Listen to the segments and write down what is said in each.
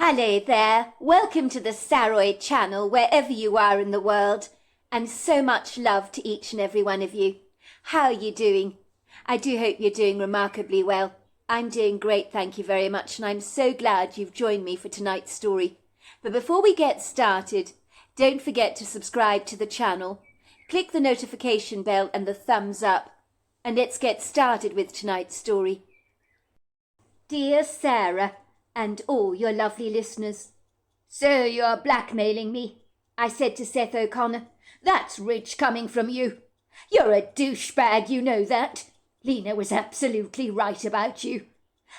Hello there, welcome to the Saroid channel wherever you are in the world, and so much love to each and every one of you. How are you doing? I do hope you're doing remarkably well. I'm doing great, thank you very much, and I'm so glad you've joined me for tonight's story. But before we get started, don't forget to subscribe to the channel, click the notification bell and the thumbs up, and let's get started with tonight's story. Dear Sarah, and all your lovely listeners. So you're blackmailing me, I said to Seth O'Connor. That's rich coming from you. You're a douchebag, you know that. Lena was absolutely right about you.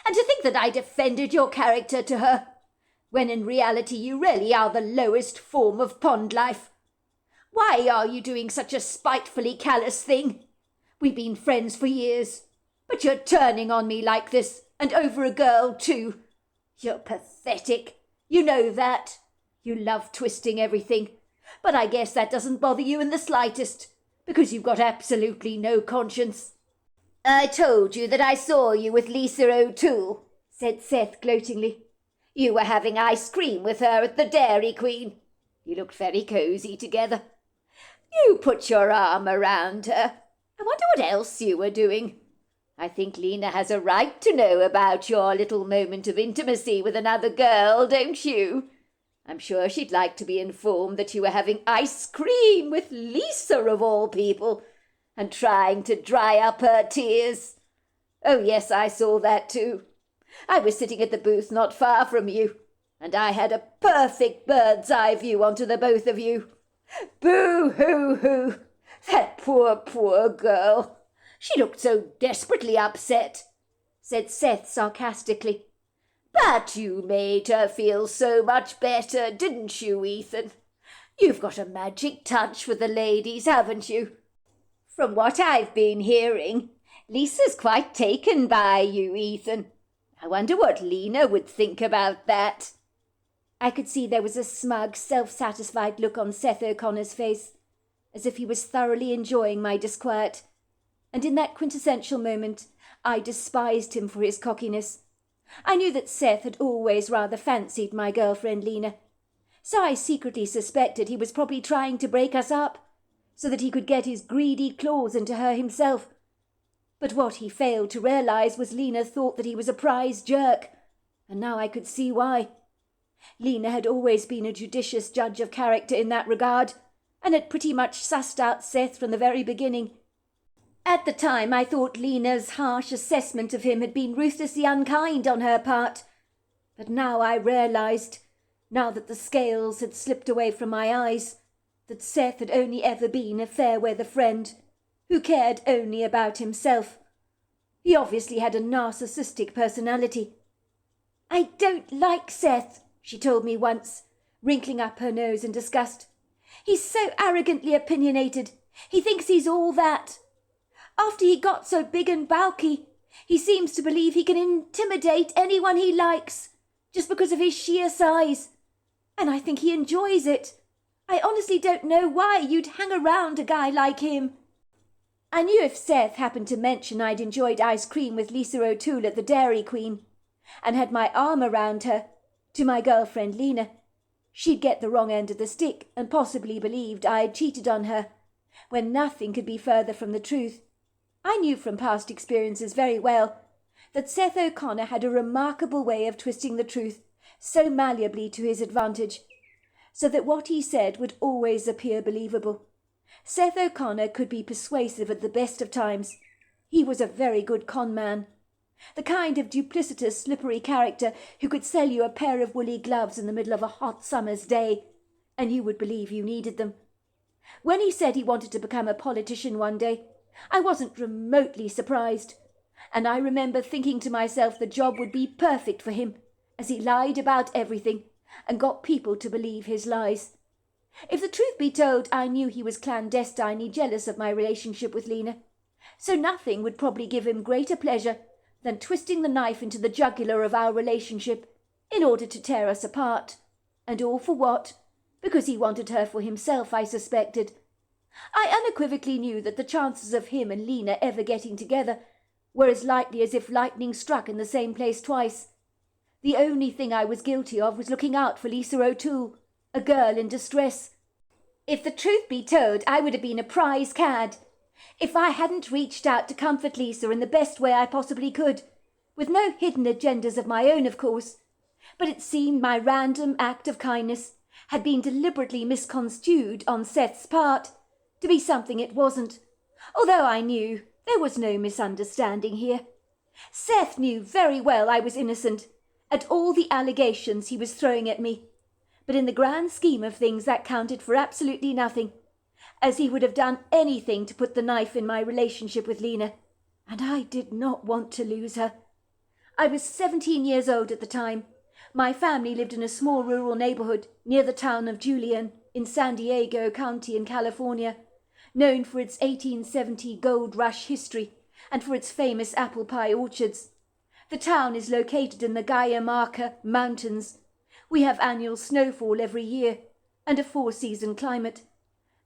And to think that I defended your character to her, when in reality you really are the lowest form of pond life. Why are you doing such a spitefully callous thing? We've been friends for years, but you're turning on me like this, and over a girl too. You're pathetic. You know that. You love twisting everything. But I guess that doesn't bother you in the slightest, because you've got absolutely no conscience. I told you that I saw you with Lisa O'Toole, said Seth gloatingly. You were having ice cream with her at the Dairy Queen. You looked very cosy together. You put your arm around her. I wonder what else you were doing. I think Lena has a right to know about your little moment of intimacy with another girl, don't you? I'm sure she'd like to be informed that you were having ice cream with Lisa of all people, and trying to dry up her tears. Oh yes, I saw that too. I was sitting at the booth not far from you, and I had a perfect bird's eye view onto the both of you. Boo-hoo-hoo! That poor girl. She looked so desperately upset, said Seth sarcastically. But you made her feel so much better, didn't you, Ethan? You've got a magic touch with the ladies, haven't you? From what I've been hearing, Lisa's quite taken by you, Ethan. I wonder what Lena would think about that. I could see there was a smug, self-satisfied look on Seth O'Connor's face, as if he was thoroughly enjoying my disquiet. And in that quintessential moment, I despised him for his cockiness. I knew that Seth had always rather fancied my girlfriend Lena, so I secretly suspected he was probably trying to break us up, so that he could get his greedy claws into her himself. But what he failed to realize was Lena thought that he was a prize jerk, and now I could see why. Lena had always been a judicious judge of character in that regard, and had pretty much sussed out Seth from the very beginning. At the time, I thought Lena's harsh assessment of him had been ruthlessly unkind on her part. But now I realized, now that the scales had slipped away from my eyes, that Seth had only ever been a fair-weather friend, who cared only about himself. He obviously had a narcissistic personality. I don't like Seth, she told me once, wrinkling up her nose in disgust. He's so arrogantly opinionated. He thinks he's all that. After he got so big and bulky, he seems to believe he can intimidate anyone he likes, just because of his sheer size. And I think he enjoys it. I honestly don't know why you'd hang around a guy like him. I knew if Seth happened to mention I'd enjoyed ice cream with Lisa O'Toole at the Dairy Queen, and had my arm around her, to my girlfriend Lena, she'd get the wrong end of the stick and possibly believed I had cheated on her, when nothing could be further from the truth. I knew from past experiences very well that Seth O'Connor had a remarkable way of twisting the truth so malleably to his advantage, so that what he said would always appear believable. Seth O'Connor could be persuasive at the best of times. He was a very good con man, the kind of duplicitous, slippery character who could sell you a pair of woolly gloves in the middle of a hot summer's day, and you would believe you needed them. When he said he wanted to become a politician one day, I wasn't remotely surprised, and I remember thinking to myself the job would be perfect for him, as he lied about everything and got people to believe his lies. If the truth be told, I knew he was clandestinely jealous of my relationship with Lena, so nothing would probably give him greater pleasure than twisting the knife into the jugular of our relationship in order to tear us apart. And all for what? Because he wanted her for himself, I suspected. I unequivocally knew that the chances of him and Lena ever getting together were as likely as if lightning struck in the same place twice. The only thing I was guilty of was looking out for Lisa O'Toole, a girl in distress. If the truth be told, I would have been a prize cad. If I hadn't reached out to comfort Lisa in the best way I possibly could, with no hidden agendas of my own, of course. But it seemed my random act of kindness had been deliberately misconstrued on Seth's part to be something it wasn't, although I knew there was no misunderstanding here. Seth knew very well I was innocent, at all the allegations he was throwing at me, but in the grand scheme of things that counted for absolutely nothing, as he would have done anything to put the knife in my relationship with Lena, and I did not want to lose her. I was 17 years old at the time. My family lived in a small rural neighborhood near the town of Julian in San Diego County in California, known for its 1870 gold rush history and for its famous apple pie orchards. The town is located in the Guyamarca Mountains. We have annual snowfall every year and a four-season climate.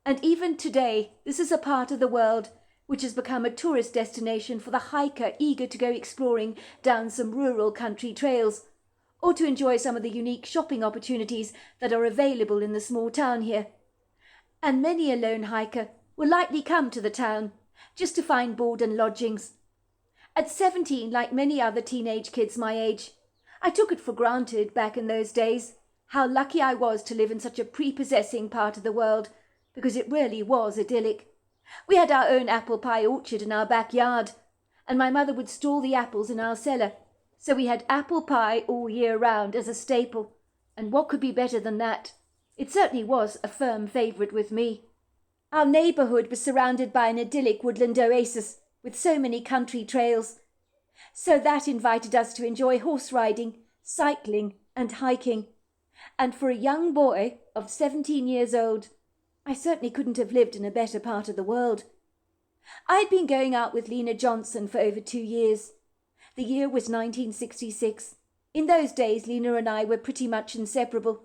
And even today, this is a part of the world which has become a tourist destination for the hiker eager to go exploring down some rural country trails, or to enjoy some of the unique shopping opportunities that are available in the small town here. And many a lone hiker will likely come to the town just to find board and lodgings. At 17, like many other teenage kids my age, I took it for granted back in those days how lucky I was to live in such a prepossessing part of the world, because it really was idyllic. We had our own apple pie orchard in our backyard, and my mother would store the apples in our cellar, so we had apple pie all year round as a staple. And what could be better than that? It certainly was a firm favourite with me. Our neighbourhood was surrounded by an idyllic woodland oasis with so many country trails, so that invited us to enjoy horse riding, cycling and hiking. And for a young boy of 17 years old, I certainly couldn't have lived in a better part of the world. I'd been going out with Lena Johnson for over 2 years. The year was 1966. In those days, Lena and I were pretty much inseparable.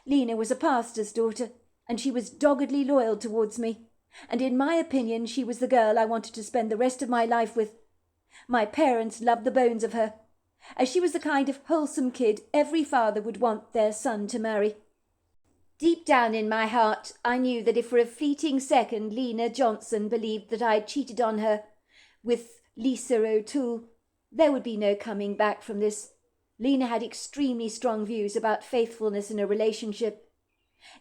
Lena was a pastor's daughter, and she was doggedly loyal towards me, and in my opinion she was the girl I wanted to spend the rest of my life with. My parents loved the bones of her, as she was the kind of wholesome kid every father would want their son to marry. Deep down in my heart, I knew that if for a fleeting second Lena Johnson believed that I had cheated on her with Lisa O'Toole, there would be no coming back from this. Lena had extremely strong views about faithfulness in a relationship.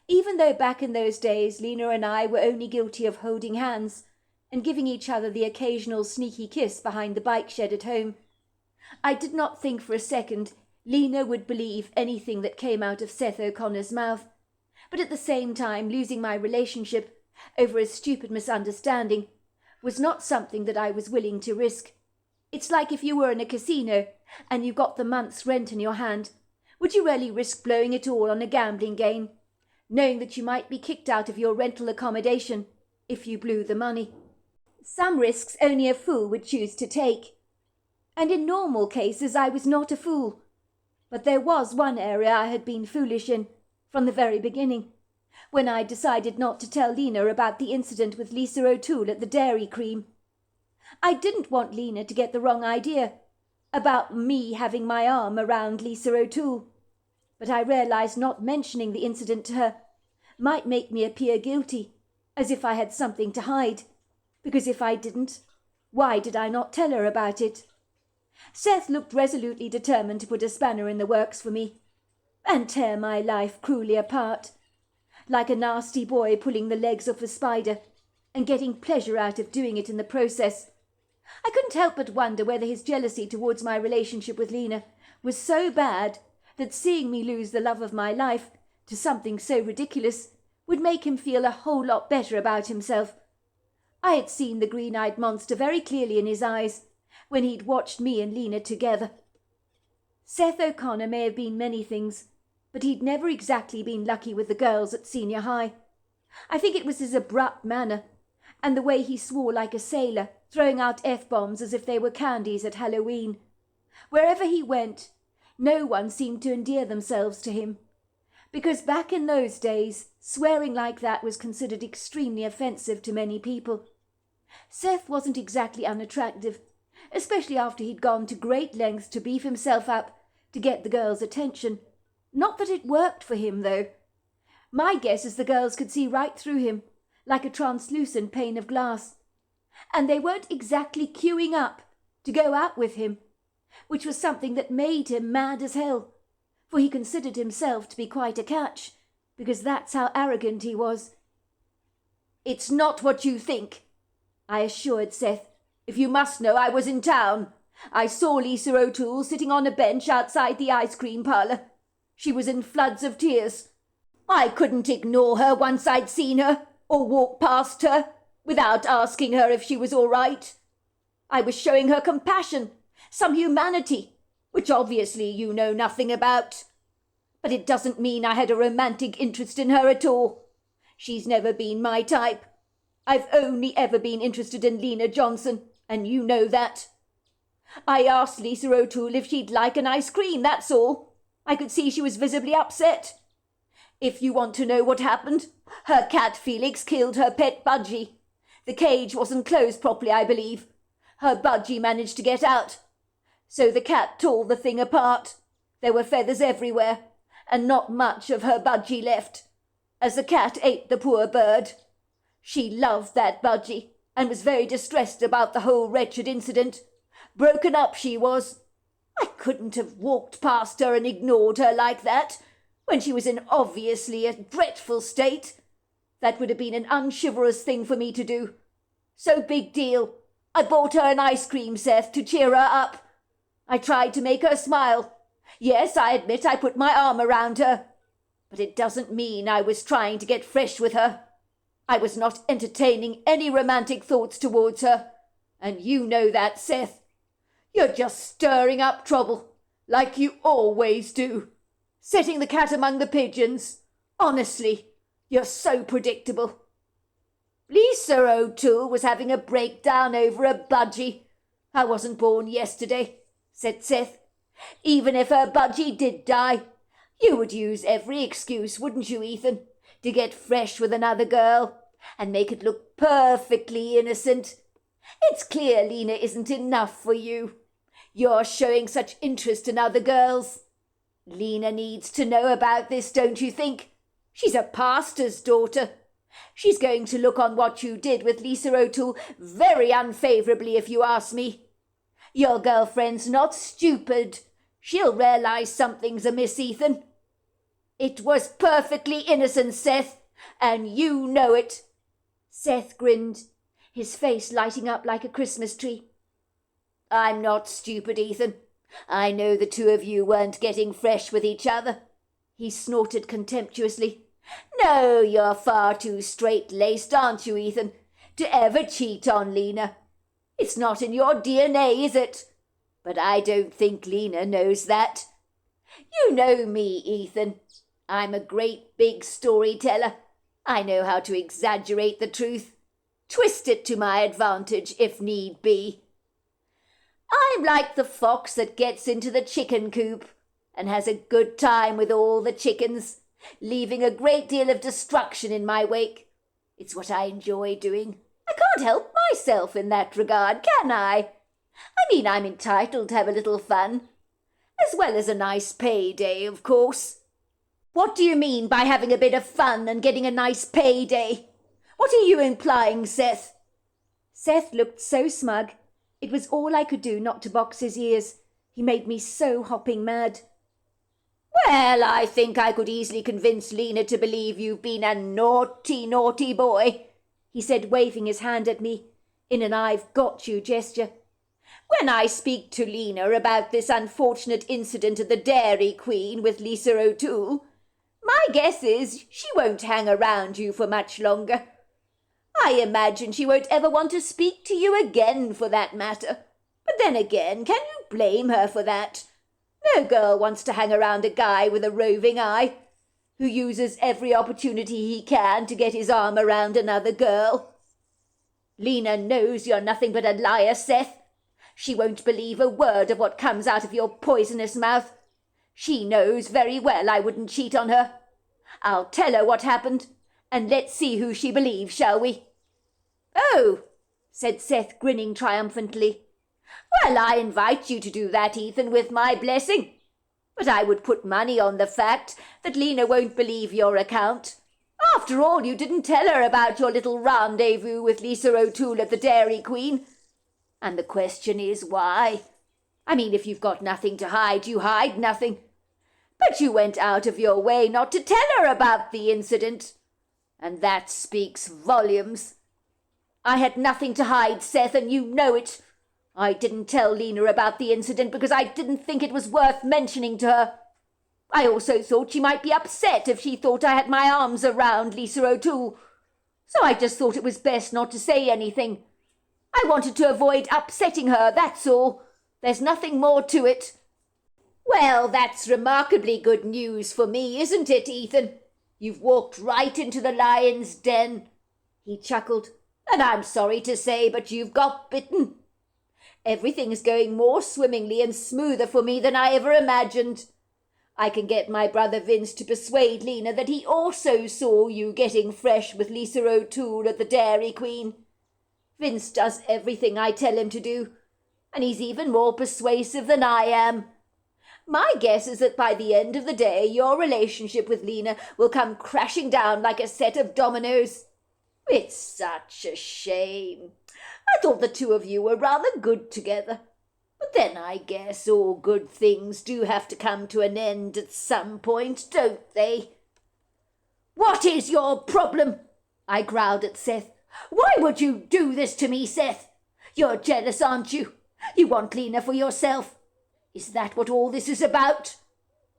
Even though back in those days Lena and I were only guilty of holding hands and giving each other the occasional sneaky kiss behind the bike shed at home, I did not think for a second Lena would believe anything that came out of Seth O'Connor's mouth. But at the same time, losing my relationship over a stupid misunderstanding was not something that I was willing to risk. It's like if you were in a casino and you got the month's rent in your hand. Would you really risk blowing it all on a gambling game, knowing that you might be kicked out of your rental accommodation if you blew the money? Some risks only a fool would choose to take. And in normal cases I was not a fool. But there was one area I had been foolish in, from the very beginning, when I decided not to tell Lena about the incident with Lisa O'Toole at the Dairy Cream. I didn't want Lena to get the wrong idea about me having my arm around Lisa O'Toole, but I realized not mentioning the incident to her might make me appear guilty, as if I had something to hide, because if I didn't, why did I not tell her about it? Seth looked resolutely determined to put a spanner in the works for me, and tear my life cruelly apart, like a nasty boy pulling the legs off a spider, and getting pleasure out of doing it in the process. I couldn't help but wonder whether his jealousy towards my relationship with Lena was so bad that seeing me lose the love of my life to something so ridiculous would make him feel a whole lot better about himself. I had seen the green-eyed monster very clearly in his eyes when he'd watched me and Lena together. Seth O'Connor may have been many things, but he'd never exactly been lucky with the girls at senior high. I think it was his abrupt manner, and the way he swore like a sailor, throwing out F-bombs as if they were candies at Halloween. Wherever he went, no one seemed to endear themselves to him, because back in those days, swearing like that was considered extremely offensive to many people. Seth wasn't exactly unattractive, especially after he'd gone to great lengths to beef himself up to get the girls' attention. Not that it worked for him, though. My guess is the girls could see right through him, like a translucent pane of glass. And they weren't exactly queuing up to go out with him, which was something that made him mad as hell, for he considered himself to be quite a catch, because that's how arrogant he was. "It's not what you think," I assured Seth. "If you must know, I was in town. I saw Lisa O'Toole sitting on a bench outside the ice cream parlour. She was in floods of tears. I couldn't ignore her once I'd seen her, or walk past her, without asking her if she was all right. I was showing her compassion, some humanity, which obviously you know nothing about. But it doesn't mean I had a romantic interest in her at all. She's never been my type. I've only ever been interested in Lena Johnson, and you know that. I asked Lisa O'Toole if she'd like an ice cream, that's all. I could see she was visibly upset. If you want to know what happened, her cat Felix killed her pet Budgie. The cage wasn't closed properly, I believe. Her Budgie managed to get out. So the cat tore the thing apart. There were feathers everywhere, and not much of her Budgie left, as the cat ate the poor bird. She loved that Budgie, and was very distressed about the whole wretched incident. Broken up she was. I couldn't have walked past her and ignored her like that, when she was in obviously a dreadful state. That would have been an unchivalrous thing for me to do. So big deal. I bought her an ice cream, Seth, to cheer her up. I tried to make her smile. Yes, I admit I put my arm around her. But it doesn't mean I was trying to get fresh with her. I was not entertaining any romantic thoughts towards her. And you know that, Seth. You're just stirring up trouble, like you always do. Setting the cat among the pigeons. Honestly, you're so predictable. Lisa O'Toole was having a breakdown over a Budgie. I wasn't born yesterday, said Seth. Even if her Budgie did die, you would use every excuse, wouldn't you, Ethan, to get fresh with another girl and make it look perfectly innocent. It's clear Lena isn't enough for you. You're showing such interest in other girls. Lena needs to know about this, don't you think? She's a pastor's daughter. She's going to look on what you did with Lisa O'Toole very unfavourably, if you ask me. Your girlfriend's not stupid. She'll realise something's amiss, Ethan. It was perfectly innocent, Seth, and you know it. Seth grinned, his face lighting up like a Christmas tree. I'm not stupid, Ethan. I know the two of you weren't getting fresh with each other. He snorted contemptuously. No, you're far too straight-laced, aren't you, Ethan, to ever cheat on Lena. It's not in your DNA, is it? But I don't think Lena knows that. You know me, Ethan. I'm a great big storyteller. I know how to exaggerate the truth, twist it to my advantage if need be. I'm like the fox that gets into the chicken coop and has a good time with all the chickens, leaving a great deal of destruction in my wake. It's what I enjoy doing. I can't help myself in that regard, can I? I mean, I'm entitled to have a little fun, as well as a nice payday, of course. What do you mean by having a bit of fun and getting a nice payday? What are you implying, Seth? Seth looked so smug. It was all I could do not to box his ears. He made me so hopping mad. Well, I think I could easily convince Lena to believe you've been a naughty, naughty boy, he said, waving his hand at me in an I've got you gesture. When I speak to Lena about this unfortunate incident at the Dairy Queen with Lisa O'Toole, my guess is she won't hang around you for much longer. I imagine she won't ever want to speak to you again, for that matter. But then again, can you blame her for that? No girl wants to hang around a guy with a roving eye, who uses every opportunity he can to get his arm around another girl. Lena knows you're nothing but a liar, Seth. She won't believe a word of what comes out of your poisonous mouth. She knows very well I wouldn't cheat on her. I'll tell her what happened, and let's see who she believes, shall we? Oh, said Seth, grinning triumphantly. Well, I invite you to do that, Ethan, with my blessing. But I would put money on the fact that Lena won't believe your account. After all, you didn't tell her about your little rendezvous with Lisa O'Toole at the Dairy Queen. And the question is why? I mean, if you've got nothing to hide, you hide nothing. But you went out of your way not to tell her about the incident. And that speaks volumes. I had nothing to hide, Seth, and you know it. I didn't tell Lena about the incident because I didn't think it was worth mentioning to her. I also thought she might be upset if she thought I had my arms around Lisa O'Toole. So I just thought it was best not to say anything. I wanted to avoid upsetting her, that's all. There's nothing more to it. Well, that's remarkably good news for me, isn't it, Ethan? You've walked right into the lion's den. He chuckled. And I'm sorry to say, but you've got bitten. Everything is going more swimmingly and smoother for me than I ever imagined. I can get my brother Vince to persuade Lena that he also saw you getting fresh with Lisa O'Toole at the Dairy Queen. Vince does everything I tell him to do, and he's even more persuasive than I am. My guess is that by the end of the day, your relationship with Lena will come crashing down like a set of dominoes. It's such a shame. I thought the two of you were rather good together. But then I guess all good things do have to come to an end at some point, don't they? What is your problem? I growled at Seth. Why would you do this to me, Seth? You're jealous, aren't you? You want Lena for yourself. Is that what all this is about?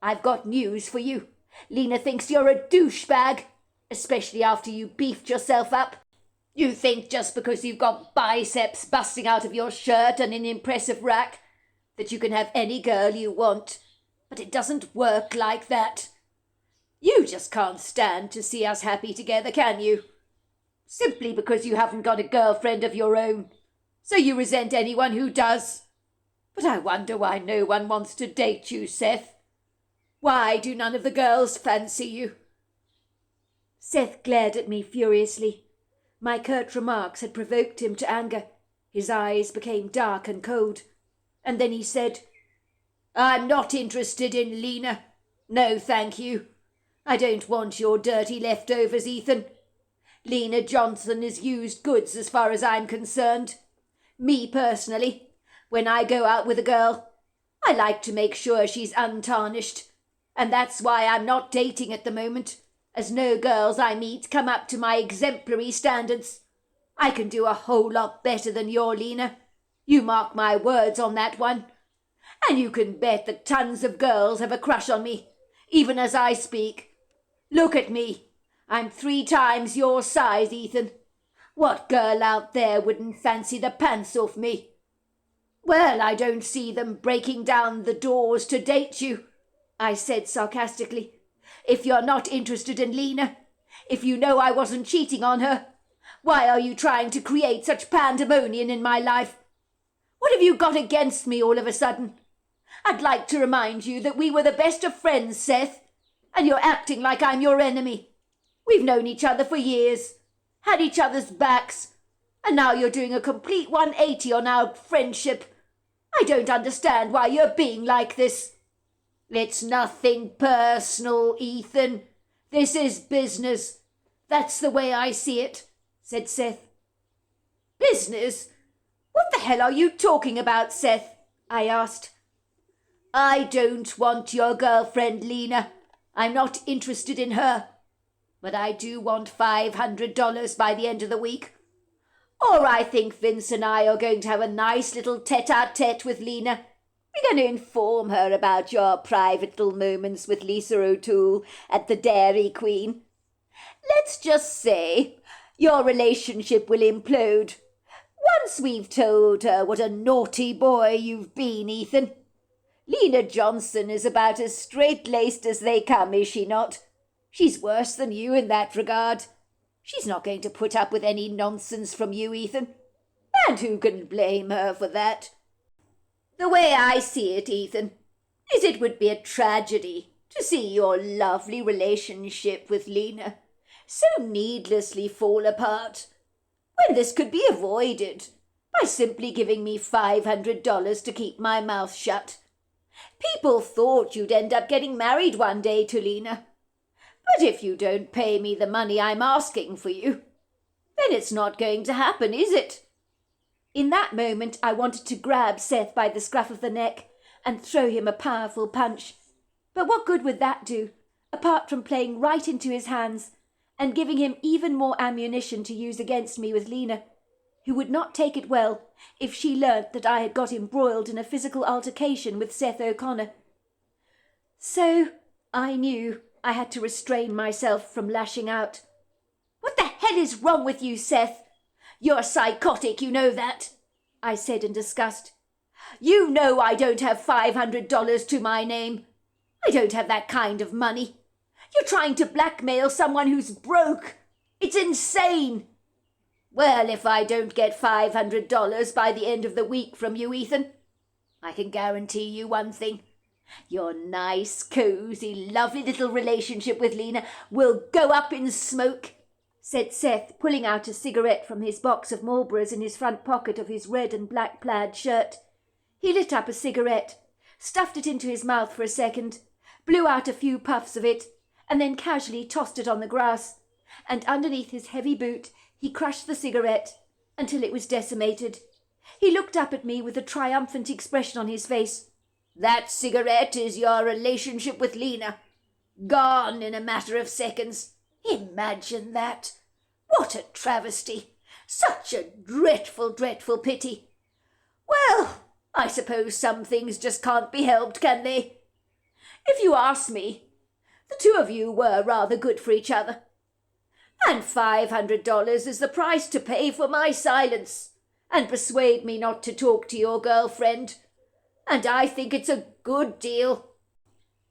I've got news for you. Lena thinks you're a douchebag, especially after you beefed yourself up. You think just because you've got biceps busting out of your shirt and an impressive rack that you can have any girl you want. But it doesn't work like that. You just can't stand to see us happy together, can you? Simply because you haven't got a girlfriend of your own. So you resent anyone who does. But I wonder why no one wants to date you, Seth. Why do none of the girls fancy you? Seth glared at me furiously. My curt remarks had provoked him to anger. His eyes became dark and cold. And then he said, I'm not interested in Lena. No, thank you. I don't want your dirty leftovers, Ethan. Lena Johnson is used goods as far as I'm concerned. Me personally, when I go out with a girl, I like to make sure she's untarnished. And that's why I'm not dating at the moment, as no girls I meet come up to my exemplary standards. I can do a whole lot better than your Lena. You mark my words on that one. And you can bet that tons of girls have a crush on me, even as I speak. Look at me. I'm 3 times your size, Ethan. What girl out there wouldn't fancy the pants off me? Well, I don't see them breaking down the doors to date you, I said sarcastically. If you're not interested in Lena, if you know I wasn't cheating on her, why are you trying to create such pandemonium in my life? What have you got against me all of a sudden? I'd like to remind you that we were the best of friends, Seth, and you're acting like I'm your enemy. We've known each other for years, had each other's backs, and now you're doing a complete 180 on our friendship. I don't understand why you're being like this. It's nothing personal, Ethan. This is business. That's the way I see it, said Seth. Business? What the hell are you talking about, Seth? I asked. I don't want your girlfriend, Lena. I'm not interested in her. But I do want $500 by the end of the week. Or I think Vince and I are going to have a nice little tete-a-tete with Lena. We're going to inform her about your private little moments with Lisa O'Toole at the Dairy Queen. Let's just say your relationship will implode once we've told her what a naughty boy you've been, Ethan. Lena Johnson is about as straight-laced as they come, is she not? She's worse than you in that regard. She's not going to put up with any nonsense from you, Ethan. And who can blame her for that? The way I see it, Ethan, is it would be a tragedy to see your lovely relationship with Lena so needlessly fall apart, when this could be avoided by simply giving me $500 to keep my mouth shut. People thought you'd end up getting married one day to Lena. But if you don't pay me the money I'm asking for you, then it's not going to happen, is it?" In that moment I wanted to grab Seth by the scruff of the neck and throw him a powerful punch. But what good would that do, apart from playing right into his hands and giving him even more ammunition to use against me with Lena, who would not take it well if she learnt that I had got embroiled in a physical altercation with Seth O'Connor. So I knew I had to restrain myself from lashing out. "What the hell is wrong with you, Seth? You're psychotic, you know that," I said in disgust. "You know I don't have $500 to my name. I don't have that kind of money. You're trying to blackmail someone who's broke. It's insane." "Well, if I don't get $500 by the end of the week from you, Ethan, I can guarantee you one thing. Your nice, cosy, lovely little relationship with Lena will go up in smoke," said Seth, pulling out a cigarette from his box of Marlboros in his front pocket of his red and black plaid shirt. He lit up a cigarette, stuffed it into his mouth for a second, blew out a few puffs of it, and then casually tossed it on the grass, and underneath his heavy boot he crushed the cigarette until it was decimated. He looked up at me with a triumphant expression on his face. "That cigarette is your relationship with Lena. Gone in a matter of seconds. Imagine that. What a travesty. Such a dreadful, dreadful pity. Well, I suppose some things just can't be helped, can they? If you ask me, the two of you were rather good for each other. And $500 is the price to pay for my silence and persuade me not to talk to your girlfriend. And I think it's a good deal.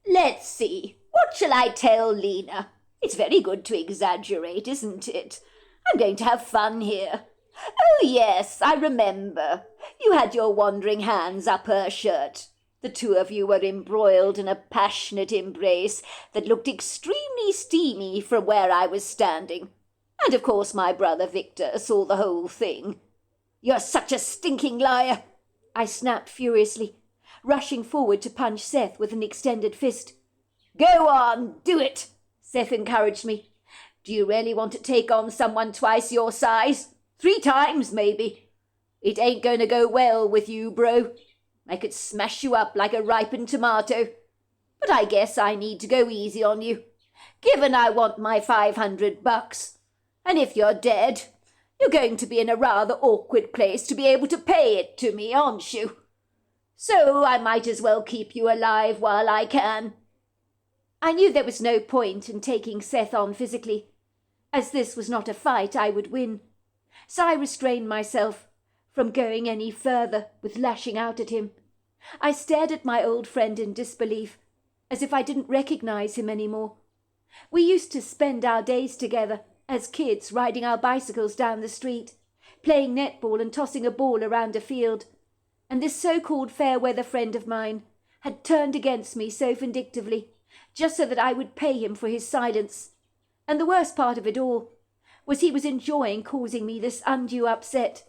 Let's see, what shall I tell Lena? It's very good to exaggerate, isn't it? I'm going to have fun here. Oh, yes, I remember. You had your wandering hands up her shirt. The two of you were embroiled in a passionate embrace that looked extremely steamy from where I was standing. And of course my brother Victor saw the whole thing. You're such a stinking liar, I snapped furiously, rushing forward to punch Seth with an extended fist. Go on, do it, Seth encouraged me. Do you really want to take on someone twice your size? 3 times, maybe. It ain't going to go well with you, bro. I could smash you up like a ripened tomato. But I guess I need to go easy on you, given I want my $500. And if you're dead, you're going to be in a rather awkward place to be able to pay it to me, aren't you? So I might as well keep you alive while I can. I knew there was no point in taking Seth on physically, as this was not a fight I would win. So I restrained myself from going any further with lashing out at him. I stared at my old friend in disbelief, as if I didn't recognize him any more. We used to spend our days together, as kids, riding our bicycles down the street, playing netball and tossing a ball around a field. And this so-called fair-weather friend of mine had turned against me so vindictively, just so that I would pay him for his silence. And the worst part of it all was he was enjoying causing me this undue upset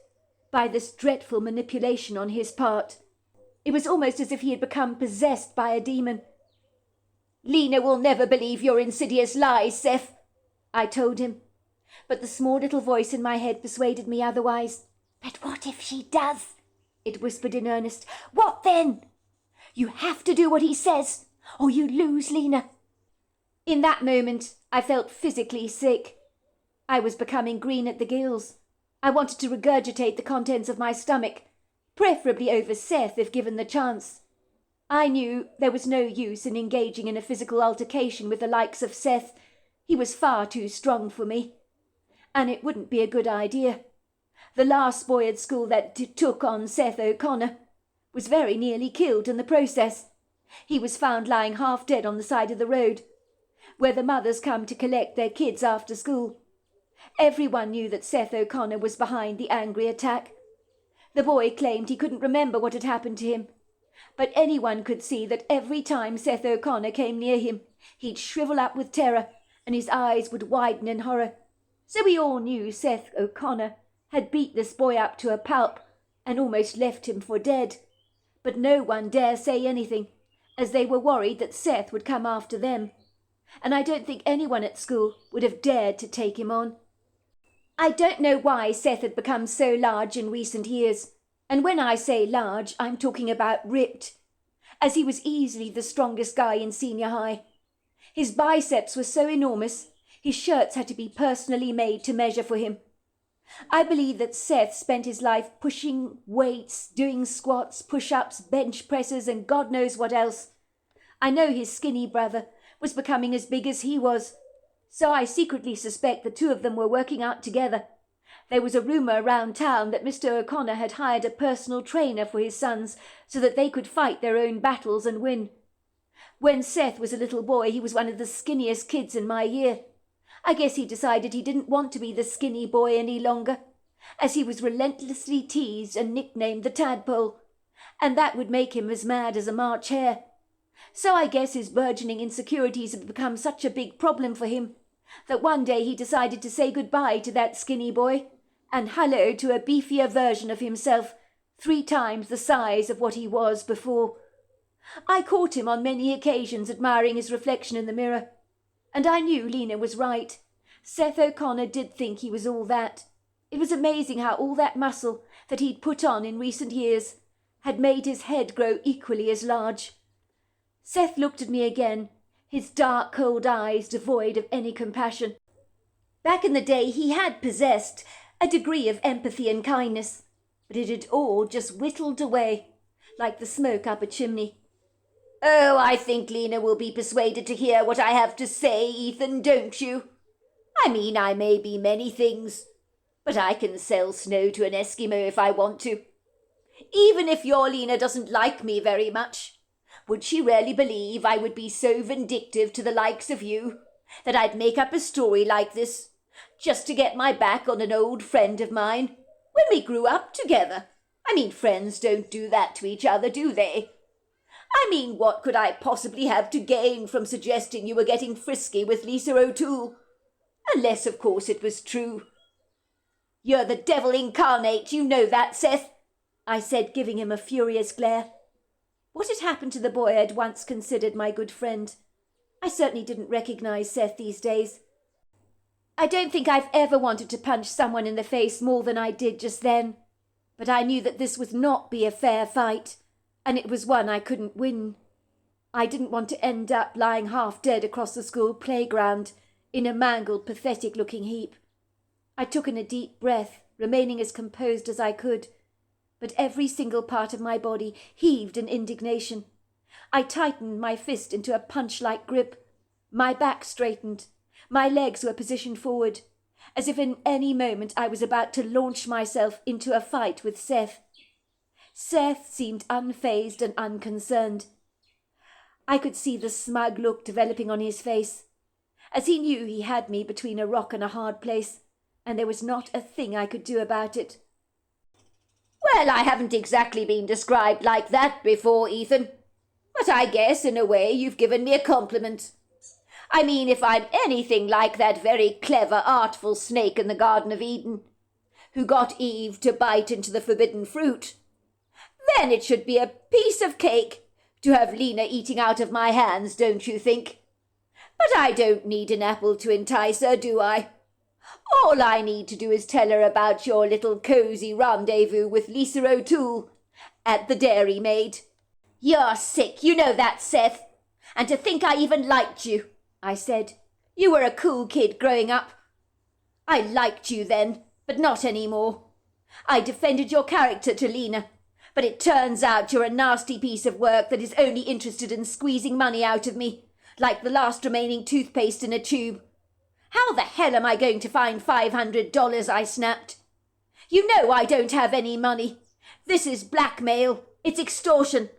by this dreadful manipulation on his part. It was almost as if he had become possessed by a demon. Lena will never believe your insidious lies, Seth, I told him. But the small little voice in my head persuaded me otherwise. But what if she does? It whispered in earnest. What then? You have to do what he says, or you lose Lena. In that moment, I felt physically sick. I was becoming green at the gills. I wanted to regurgitate the contents of my stomach, preferably over Seth if given the chance. I knew there was no use in engaging in a physical altercation with the likes of Seth. He was far too strong for me. And it wouldn't be a good idea. The last boy at school that took on Seth O'Connor was very nearly killed in the process. He was found lying half dead on the side of the road, where the mothers come to collect their kids after school. Everyone knew that Seth O'Connor was behind the angry attack. The boy claimed he couldn't remember what had happened to him, but anyone could see that every time Seth O'Connor came near him, he'd shrivel up with terror, and his eyes would widen in horror. So we all knew Seth O'Connor had beat this boy up to a pulp and almost left him for dead. But no one dare say anything, as they were worried that Seth would come after them, and I don't think anyone at school would have dared to take him on. I don't know why Seth had become so large in recent years, and when I say large, I'm talking about ripped, as he was easily the strongest guy in senior high. His biceps were so enormous, his shirts had to be personally made to measure for him. I believe that Seth spent his life pushing weights, doing squats, push-ups, bench presses, and God knows what else. I know his skinny brother was becoming as big as he was, so I secretly suspect the two of them were working out together. There was a rumour around town that Mr. O'Connor had hired a personal trainer for his sons so that they could fight their own battles and win. When Seth was a little boy, he was one of the skinniest kids in my year. I guess he decided he didn't want to be the skinny boy any longer, as he was relentlessly teased and nicknamed the Tadpole, and that would make him as mad as a March hare. So I guess his burgeoning insecurities had become such a big problem for him that one day he decided to say goodbye to that skinny boy and hello to a beefier version of himself, 3 times the size of what he was before. I caught him on many occasions admiring his reflection in the mirror, and I knew Lena was right. Seth O'Connor did think he was all that. It was amazing how all that muscle that he'd put on in recent years had made his head grow equally as large. Seth looked at me again, his dark, cold eyes devoid of any compassion. Back in the day he had possessed a degree of empathy and kindness, but it had all just whittled away, like the smoke up a chimney. "Oh, I think Lena will be persuaded to hear what I have to say, Ethan, don't you? I mean, I may be many things, but I can sell snow to an Eskimo if I want to. Even if your Lena doesn't like me very much, would she really believe I would be so vindictive to the likes of you that I'd make up a story like this just to get my back on an old friend of mine when we grew up together? I mean, friends don't do that to each other, do they? I mean, what could I possibly have to gain from suggesting you were getting frisky with Lisa O'Toole? Unless, of course, it was true." "You're the devil incarnate, you know that, Seth," I said, giving him a furious glare. What had happened to the boy I'd once considered my good friend? I certainly didn't recognise Seth these days. I don't think I've ever wanted to punch someone in the face more than I did just then, but I knew that this would not be a fair fight, and it was one I couldn't win. I didn't want to end up lying half dead across the school playground in a mangled, pathetic-looking heap. I took in a deep breath, remaining as composed as I could, but every single part of my body heaved in indignation. I tightened my fist into a punch-like grip. My back straightened. My legs were positioned forward, as if in any moment I was about to launch myself into a fight with Seth. Seth seemed unfazed and unconcerned. I could see the smug look developing on his face, as he knew he had me between a rock and a hard place, and there was not a thing I could do about it. "Well, I haven't exactly been described like that before, Ethan, but I guess in a way you've given me a compliment. I mean, if I'm anything like that very clever, artful snake in the Garden of Eden, who got Eve to bite into the forbidden fruit, then it should be a piece of cake to have Lena eating out of my hands, don't you think? But I don't need an apple to entice her, do I? All I need to do is tell her about your little cosy rendezvous with Lisa O'Toole at the Dairy Maid." "You're sick, you know that, Seth. And to think I even liked you," I said. "You were a cool kid growing up." "I liked you then, but not anymore. I defended your character to Lena, but it turns out you're a nasty piece of work that is only interested in squeezing money out of me, like the last remaining toothpaste in a tube. How the hell am I going to find $500, I snapped. "You know I don't have any money. This is blackmail. It's extortion.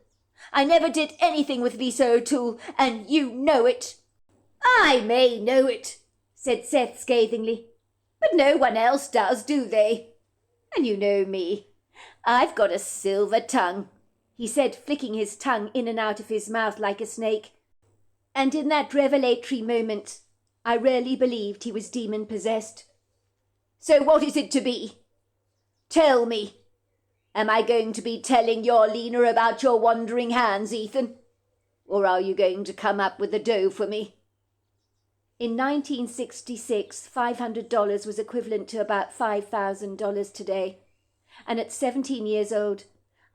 I never did anything with Lisa O'Toole, and you know it." "I may know it," said Seth scathingly, "but no one else does, do they? And you know me. I've got a silver tongue," he said, flicking his tongue in and out of his mouth like a snake. And in that revelatory moment, I really believed he was demon-possessed. "So what is it to be? Tell me. Am I going to be telling your Lena about your wandering hands, Ethan?" or are you going to come up with the dough for me?" In 1966, $500 was equivalent to about $5,000 today. And at 17 years old,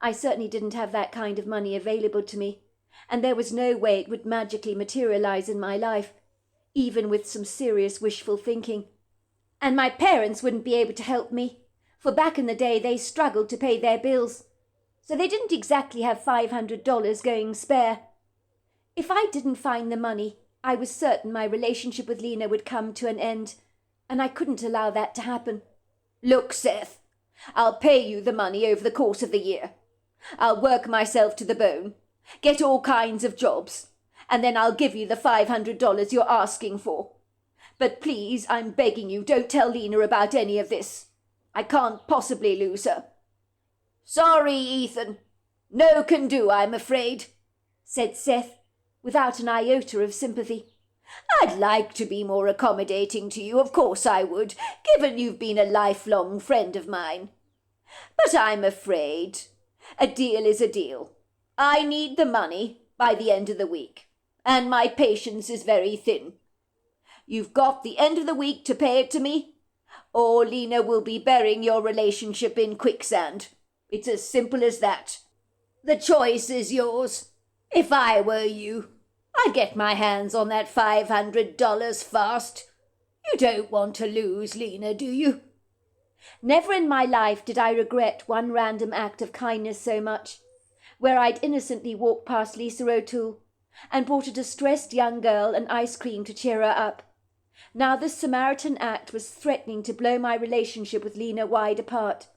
I certainly didn't have that kind of money available to me, and there was no way it would magically materialize in my life, even with some serious wishful thinking. And my parents wouldn't be able to help me, for back in the day they struggled to pay their bills, so they didn't exactly have $500 going spare. If I didn't find the money, I was certain my relationship with Lena would come to an end, and I couldn't allow that to happen. "Look, Seth, I'll pay you the money over the course of the year. I'll work myself to the bone, get all kinds of jobs, and then I'll give you the $500 you're asking for. But please, I'm begging you, don't tell Lena about any of this. I can't possibly lose her." "Sorry, Ethan. No can do, I'm afraid," said Seth, without an iota of sympathy. "I'd like to be more accommodating to you, of course I would, given you've been a lifelong friend of mine. But I'm afraid a deal is a deal. I need the money by the end of the week, and my patience is very thin. You've got the end of the week to pay it to me, or Lena will be burying your relationship in quicksand. It's as simple as that. The choice is yours. If I were you, I'd get my hands on that $500 fast. You don't want to lose Lena, do you?" Never in my life did I regret one random act of kindness so much, where I'd innocently walked past Lisa O'Toole and bought a distressed young girl an ice cream to cheer her up. Now this Samaritan act was threatening to blow my relationship with Lena wide apart.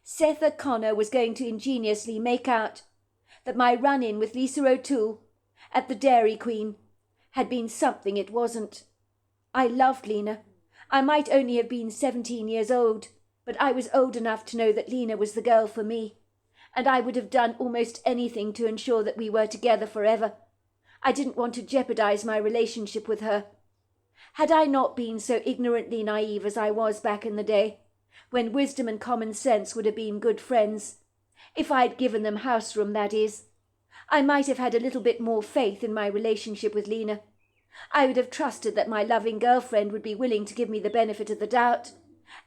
Seth O'Connor was going to ingeniously make out that my run-in with Lisa O'Toole at the Dairy Queen had been something it wasn't. I loved Lena. I might only have been 17 years old, but I was old enough to know that Lena was the girl for me, and I would have done almost anything to ensure that we were together forever. I didn't want to jeopardize my relationship with her. Had I not been so ignorantly naive as I was back in the day, when wisdom and common sense would have been good friends, if I'd given them house room, that is, I might have had a little bit more faith in my relationship with Lena. I would have trusted that my loving girlfriend would be willing to give me the benefit of the doubt,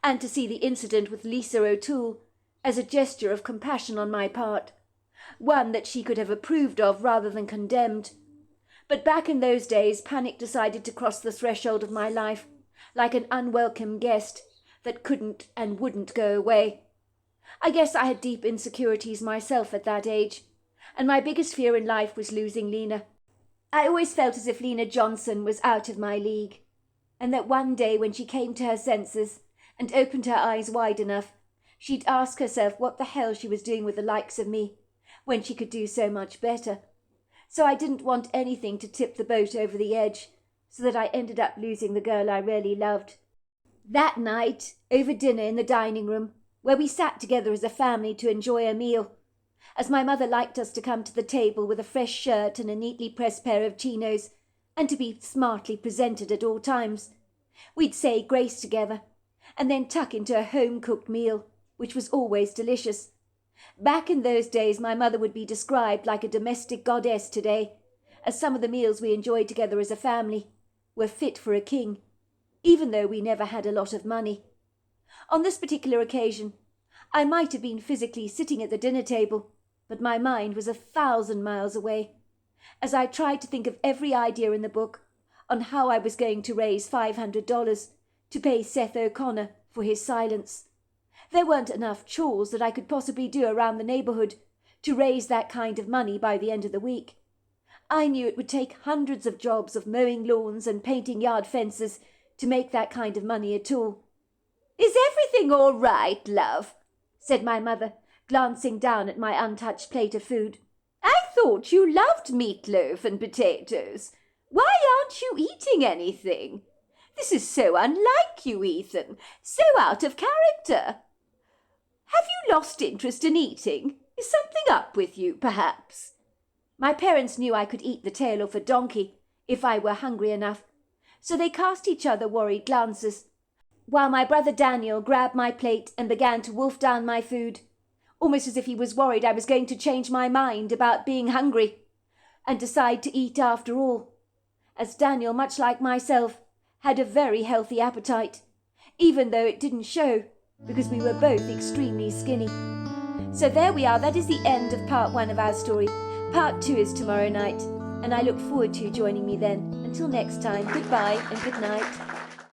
and to see the incident with Lisa O'Toole as a gesture of compassion on my part, one that she could have approved of rather than condemned. But back in those days, panic decided to cross the threshold of my life, like an unwelcome guest that couldn't and wouldn't go away. I guess I had deep insecurities myself at that age, and my biggest fear in life was losing Lena. I always felt as if Lena Johnson was out of my league, and that one day when she came to her senses and opened her eyes wide enough, she'd ask herself what the hell she was doing with the likes of me, when she could do so much better. So I didn't want anything to tip the boat over the edge, so that I ended up losing the girl I really loved. That night, over dinner in the dining room, where we sat together as a family to enjoy a meal, as my mother liked us to come to the table with a fresh shirt and a neatly pressed pair of chinos, and to be smartly presented at all times, we'd say grace together, and then tuck into a home-cooked meal, which was always delicious. Back in those days, my mother would be described like a domestic goddess today, as some of the meals we enjoyed together as a family were fit for a king, even though we never had a lot of money. On this particular occasion, I might have been physically sitting at the dinner table, but my mind was 1,000 miles away, as I tried to think of every idea in the book on how I was going to raise $500 to pay Seth O'Connor for his silence. There weren't enough chores that I could possibly do around the neighbourhood to raise that kind of money by the end of the week. I knew it would take hundreds of jobs of mowing lawns and painting yard fences to make that kind of money at all. "Is everything all right, love?" said my mother, glancing down at my untouched plate of food. "I thought you loved meatloaf and potatoes. Why aren't you eating anything? This is so unlike you, Ethan, so out of character. Have you lost interest in eating? Is something up with you, perhaps?" My parents knew I could eat the tail off a donkey if I were hungry enough, so they cast each other worried glances, while my brother Daniel grabbed my plate and began to wolf down my food, almost as if he was worried I was going to change my mind about being hungry. and decide to eat after all, as Daniel, much like myself, had a very healthy appetite, even though it didn't show, because we were both extremely skinny. So there we are, that is the end of part 1 of our story. Part 2 is tomorrow night, and I look forward to you joining me then. Until next time, goodbye and good night.